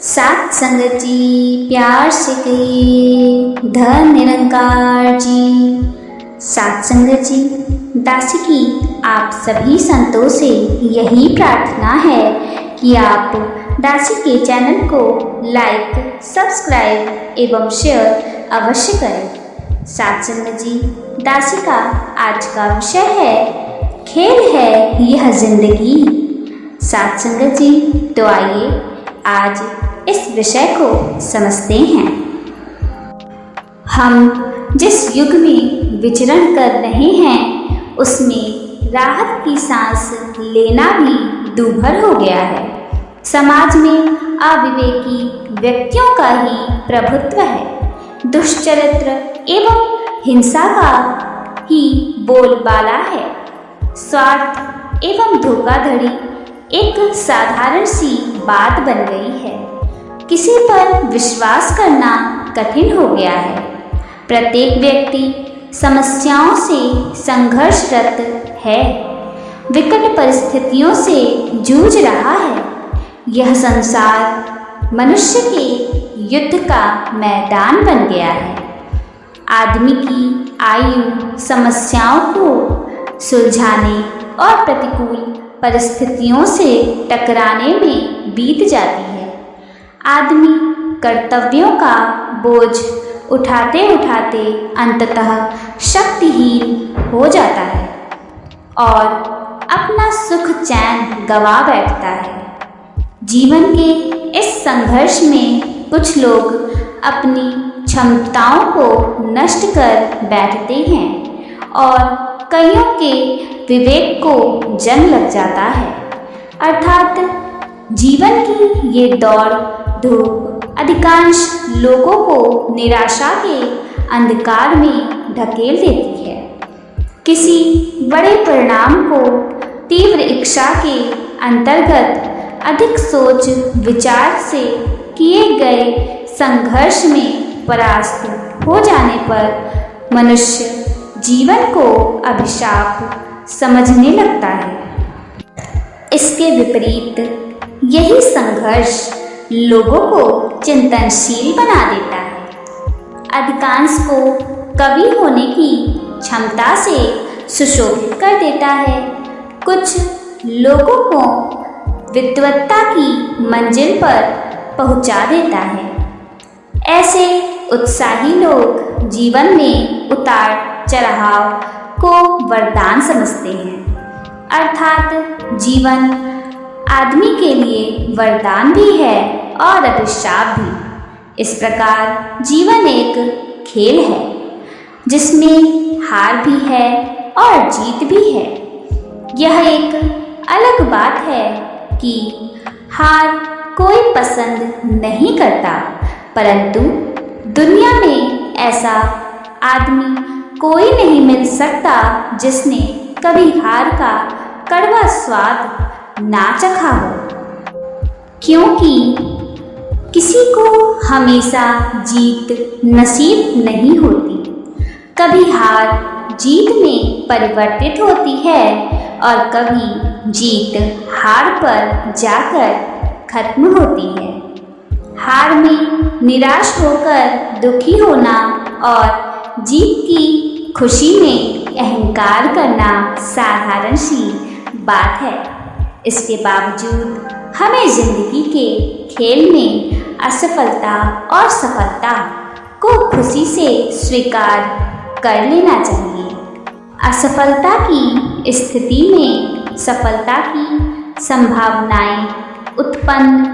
सात संगत जी प्यार से कहिए धन निरंकार जी। सात संगत जी, दासी की आप सभी संतों से यही प्रार्थना है कि आप दासी के चैनल को लाइक, सब्सक्राइब एवं शेयर अवश्य करें। सात संगत जी, दासी का आज का विषय है खेल है यह जिंदगी। सात संगत जी, तो आइए आज इस विषय को समझते हैं। हम जिस युग में विचरण कर रहे हैं उसमें राहत की सांस लेना भी दूभर हो गया है। समाज में अविवेकी व्यक्तियों का ही प्रभुत्व है। दुष्चरित्र एवं हिंसा का ही बोलबाला है। स्वार्थ एवं धोखाधड़ी एक साधारण सी बात बन गई है। किसी पर विश्वास करना कठिन हो गया है। प्रत्येक व्यक्ति समस्याओं से संघर्षरत है, विकट परिस्थितियों से जूझ रहा है। यह संसार मनुष्य के युद्ध का मैदान बन गया है। आदमी की आयु समस्याओं को सुलझाने और प्रतिकूल परिस्थितियों से टकराने में बीत जाती है। आदमी कर्तव्यों का बोझ उठाते उठाते अंततः शक्तिहीन हो जाता है और अपना सुख चैन गंवा बैठता है। जीवन के इस संघर्ष में कुछ लोग अपनी क्षमताओं को नष्ट कर बैठते हैं और कईयों के विवेक को जंग लग जाता है। अर्थात जीवन की ये दौड़ धूप अधिकांश लोगों को निराशा के अंधकार में ढकेल देती है। किसी बड़े परिणाम को तीव्र इच्छा के अंतर्गत अधिक सोच विचार से किए गए संघर्ष में परास्त हो जाने पर मनुष्य जीवन को अभिशाप समझने लगता है। इसके विपरीत यही संघर्ष लोगों को चिंतनशील बना देता है। अधिकांश को कवि होने की क्षमता से सुशोभित कर देता है। कुछ लोगों को विद्वत्ता की मंजिल पर पहुंचा देता है। ऐसे उत्साही लोग जीवन में उतार चढ़ाव को वरदान समझते हैं। अर्थात जीवन आदमी के लिए वरदान भी है और अभिशाप भी। इस प्रकार जीवन एक खेल है जिसमें हार भी है और जीत भी है। यह एक अलग बात है कि हार कोई पसंद नहीं करता, परंतु दुनिया में ऐसा आदमी कोई नहीं मिल सकता जिसने कभी हार का कड़वा स्वाद ना चखा हो, क्योंकि किसी को हमेशा जीत नसीब नहीं होती। कभी हार जीत में परिवर्तित होती है और कभी जीत हार पर जाकर खत्म होती है। हार में निराश होकर दुखी होना और जीत की खुशी में अहंकार करना साधारण सी बात है। इसके बावजूद हमें जिंदगी के खेल में असफलता और सफलता को खुशी से स्वीकार कर लेना चाहिए। असफलता की स्थिति में सफलता की संभावनाएं उत्पन्न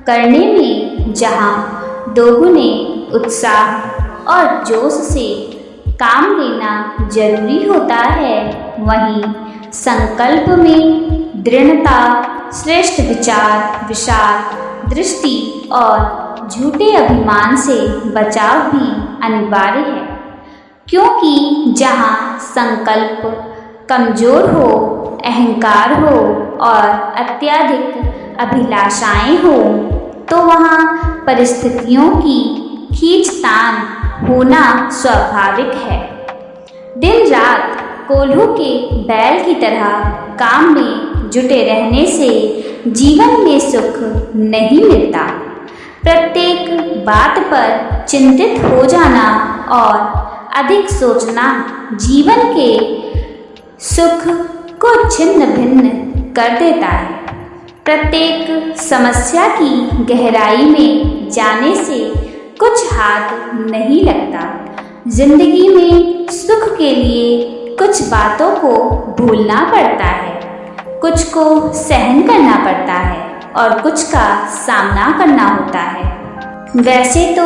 करने में जहां दोगुने उत्साह और जोश से काम लेना जरूरी होता है, वहीं संकल्प में दृढ़ता, श्रेष्ठ विचार, विशाल दृष्टि और झूठे अभिमान से बचाव भी अनिवार्य है। क्योंकि जहाँ संकल्प कमजोर हो, अहंकार हो और अत्यधिक अभिलाषाएं हो, तो वहाँ परिस्थितियों की खींचतान होना स्वाभाविक है। दिन रात कोल्हू के बैल की तरह काम में जुटे रहने से जीवन में सुख नहीं मिलता। प्रत्येक बात पर चिंतित हो जाना और अधिक सोचना जीवन के सुख को छिन्न भिन्न कर देता है। प्रत्येक समस्या की गहराई में जाने से कुछ हाथ नहीं लगता। जिंदगी में सुख के लिए कुछ बातों को भूलना पड़ता है, कुछ को सहन करना पड़ता है और कुछ का सामना करना होता है। वैसे तो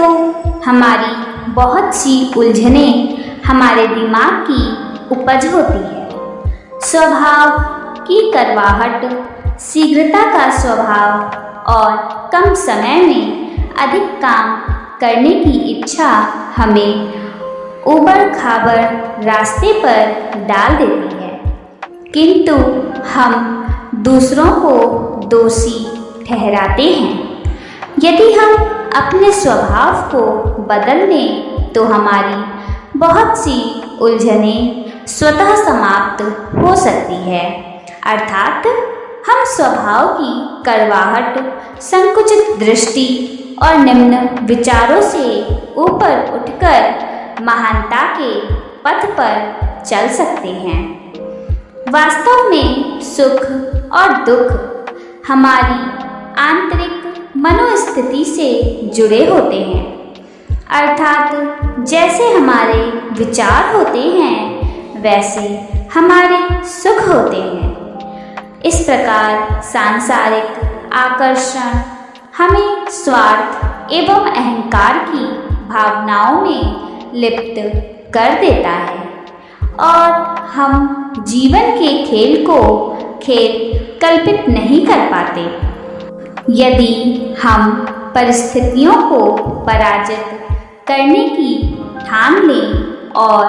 हमारी बहुत सी उलझनें हमारे दिमाग की उपज होती है। स्वभाव की करवाहट, शीघ्रता का स्वभाव और कम समय में अधिक काम करने की इच्छा हमें उबड़ खाबड़ रास्ते पर डाल देती है, किंतु हम दूसरों को दोषी ठहराते हैं। यदि हम अपने स्वभाव को बदल लें तो हमारी बहुत सी उलझनें स्वतः समाप्त हो सकती है। अर्थात हम स्वभाव की करवाहट, संकुचित दृष्टि और निम्न विचारों से ऊपर उठकर महानता के पथ पर चल सकते हैं। वास्तव में सुख और दुख हमारी आंतरिक मनोस्थिति से जुड़े होते हैं। अर्थात जैसे हमारे विचार होते हैं वैसे हमारे सुख होते हैं। इस प्रकार सांसारिक आकर्षण हमें स्वार्थ एवं अहंकार की भावनाओं में लिप्त कर देता है और हम जीवन के खेल को खेल कल्पित नहीं कर पाते। यदि हम परिस्थितियों को पराजित करने की ठान लें और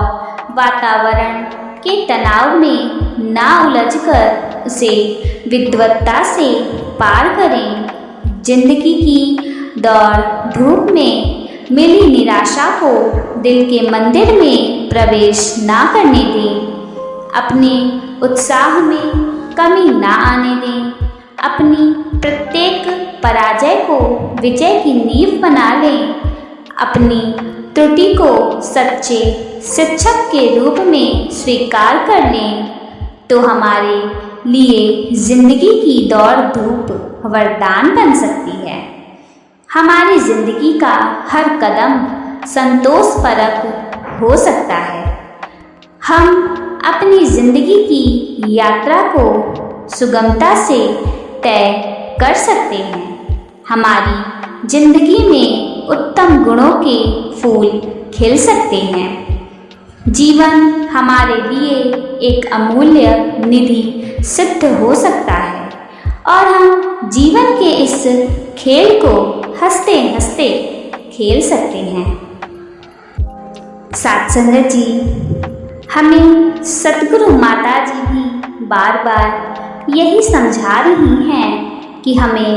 वातावरण के तनाव में ना उलझकर उसे विद्वत्ता से पार करें, जिंदगी की दौड़ धूप में मिली निराशा को दिल के मंदिर में प्रवेश ना करने दें, अपने उत्साह में कमी ना आने दें, अपनी प्रत्येक पराजय को विजय की नींव बना लें, अपनी त्रुटि को सच्चे शिक्षक के रूप में स्वीकार कर लें, तो हमारे लिए जिंदगी की दौड़ धूप वरदान बन सकती है। हमारी जिंदगी का हर कदम संतोषपरक हो सकता है। हम अपनी जिंदगी की यात्रा को सुगमता से तय कर सकते हैं। हमारी जिंदगी में उत्तम गुणों के फूल खिल सकते हैं। जीवन हमारे लिए एक अमूल्य निधि सिद्ध हो सकता है और हम जीवन के इस खेल को हंसते हंसते खेल सकते हैं। साथ संगत जी, हमें सतगुरु माता जी भी बार बार यही समझा रही हैं कि हमें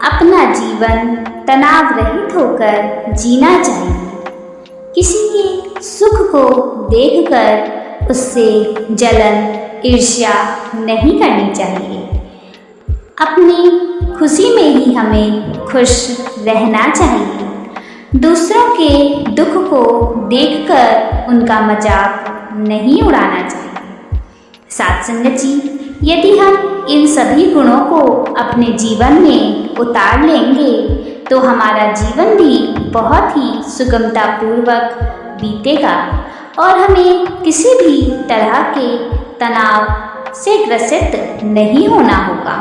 अपना जीवन तनाव रहित होकर जीना चाहिए। किसी के सुख को देखकर उससे जलन, ईर्ष्या नहीं करनी चाहिए। अपनी खुशी में ही हमें खुश रहना चाहिए। दूसरों के दुख को देखकर उनका मजाक नहीं उड़ाना चाहिए। साथ संगत जी, यदि हम इन सभी गुणों को अपने जीवन में उतार लेंगे तो हमारा जीवन भी बहुत ही सुगमतापूर्वक बीतेगा और हमें किसी भी तरह के तनाव से ग्रसित नहीं होना होगा।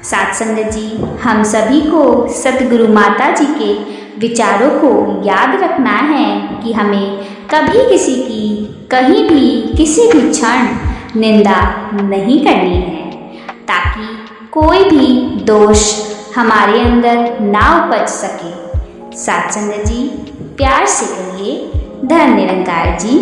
साथ संगत जी, हम सभी को सतगुरु माता जी के विचारों को याद रखना है कि हमें कभी किसी की कहीं भी किसी भी क्षण निंदा नहीं करनी है, ताकि कोई भी दोष हमारे अंदर ना उपज सके। साथ संगत जी, प्यार से कहिए धन निरंकार जी।